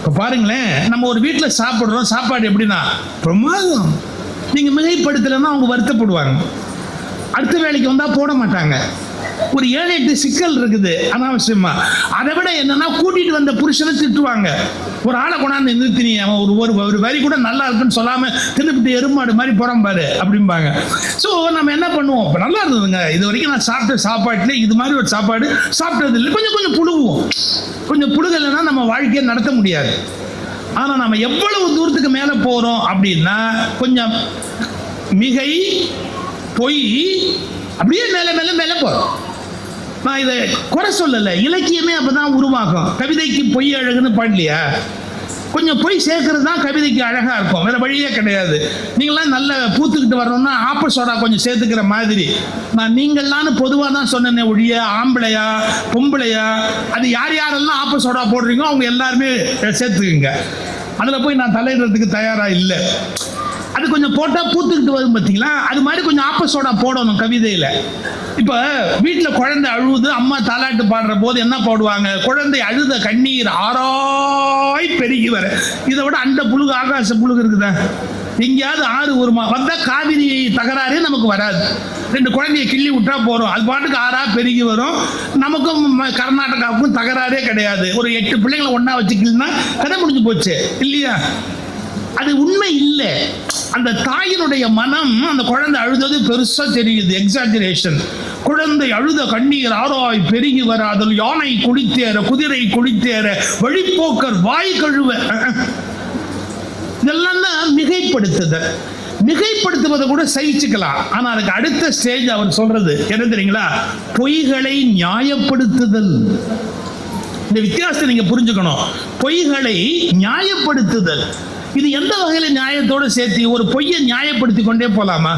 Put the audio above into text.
இப்போ பாருங்களேன், நம்ம ஒரு வீட்டில் சாப்பிட்றோம், சாப்பாடு எப்படின்னா பிரமாதம். நீங்கள் மிகைப்படுத்தலைன்னா அவங்க வருத்தப்படுவாங்க, அடுத்த வேலைக்கு வந்தால் போட மாட்டாங்க. ஒரு 7-8 சிக்கல் இருக்குது அனாவசியமா. அதை விட என்னன்னா, கூட்டிட்டு வந்த புருஷனை திட்டுவாங்க. ஒரு ஆளை கொண்டாந்து நிறுத்தினி, அவன் ஒரு வரி கூட நல்லா இருக்குன்னு சொல்லாம தின்னுபிட்டு எருமாடு மாதிரி போறான் பாரு அப்படிம்பாங்க. ஸோ நம்ம என்ன பண்ணுவோம், இப்போ நல்லா இருந்ததுங்க, இது வரைக்கும் நான் சாப்பிட்ட சாப்பாட்டுல இது மாதிரி ஒரு சாப்பாடு சாப்பிட்டது இல்லை, கொஞ்சம் புழுகுவோம். கொஞ்சம் புழுகலைன்னா நம்ம வாழ்க்கையை நடத்த முடியாது. ஆனா நம்ம எவ்வளவு தூரத்துக்கு மேல போறோம் அப்படின்னா, கொஞ்சம் மிகை, பொய், அப்படியே மேல மேல மேல போறோம். நான் இதை குறை சொல்லலை, இலக்கியமே அப்பதான் உருவாகும். கவிதைக்கு பொய் அழகுன்னு பாடலையா? கொஞ்சம் பொய் சேர்க்கறது தான் கவிதைக்கு அழகா இருக்கும், வேற வழியே கிடையாது. நீங்களாம் நல்ல பூத்துக்கிட்டு வரணும்னா ஆப்ப சோடா கொஞ்சம் சேர்த்துக்கிற மாதிரி. நான் நீங்கள்லான்னு பொதுவாக தான் சொன்னேனே ஒழிய, ஆம்பளையா பொம்பளையா அது யார் யாரெல்லாம் ஆப்ப சோடா போடுறீங்களோ அவங்க எல்லாருமே சேர்த்துக்குங்க. அதில் போய் நான் தலையிடுறதுக்கு தயாராக இல்லை. அது கொஞ்சம் போட்டால் பூத்துக்கிட்டு வரும் பார்த்தீங்களா, அது மாதிரி கொஞ்சம் ஆப்ப சோடா போடணும் கவிதையில். இப்போ வீட்டில் குழந்தை அழுவுது, அம்மா தாலாட்டு பாடுற போது என்ன பாடுவாங்க? குழந்தை அழுத கண்ணீர் ஆராய் பெருகி வர. இதை விட அண்ட புழுகு ஆகாச புழுகு இருக்குதா? எங்கேயாவது ஆறு வருமா? வந்தால் காவிரி தகராறே நமக்கு வராது. 2 குழந்தைய கிள்ளி விட்டா போகிறோம், அது பாட்டுக்கு ஆறா பெருகி வரும். நமக்கும் கர்நாடகாவுக்கும் தகராறே கிடையாது. ஒரு 8 பிள்ளைங்களை ஒன்றா வச்சுக்கலாம், கதை முடிஞ்சு போச்சு இல்லையா? அது உண்மை இல்லை. அந்த தாயினுடைய மனம், அந்த குழந்தை அழுதது பெருசா தெரியுது, எக்ஸாஜரேஷன். குழந்தை அழுத கண்ணீர் ஆராய் பெருகி வராதல், யானை குளித்தேற குதிரை குளித்தேற வழிப்போக்கர் வாய் கழுவ. இதெல்லாம் தான் மிகைப்படுத்துதல். மிகைப்படுத்துவதை கூட சகிச்சுக்கலாம், ஆனா அதுக்கு அடுத்த ஸ்டேஜ் அவர் சொல்றது என்ன தெரியுங்களா? பொய்களை நியாயப்படுத்துதல். இந்த வித்தியாசத்தை நீங்க புரிஞ்சுக்கணும். பொய்களை நியாயப்படுத்துதல், இது எந்த வகையில நியாயத்தோடு சேர்த்து ஒரு பொய்யை நியாயப்படுத்தி கொண்டே போலாமா?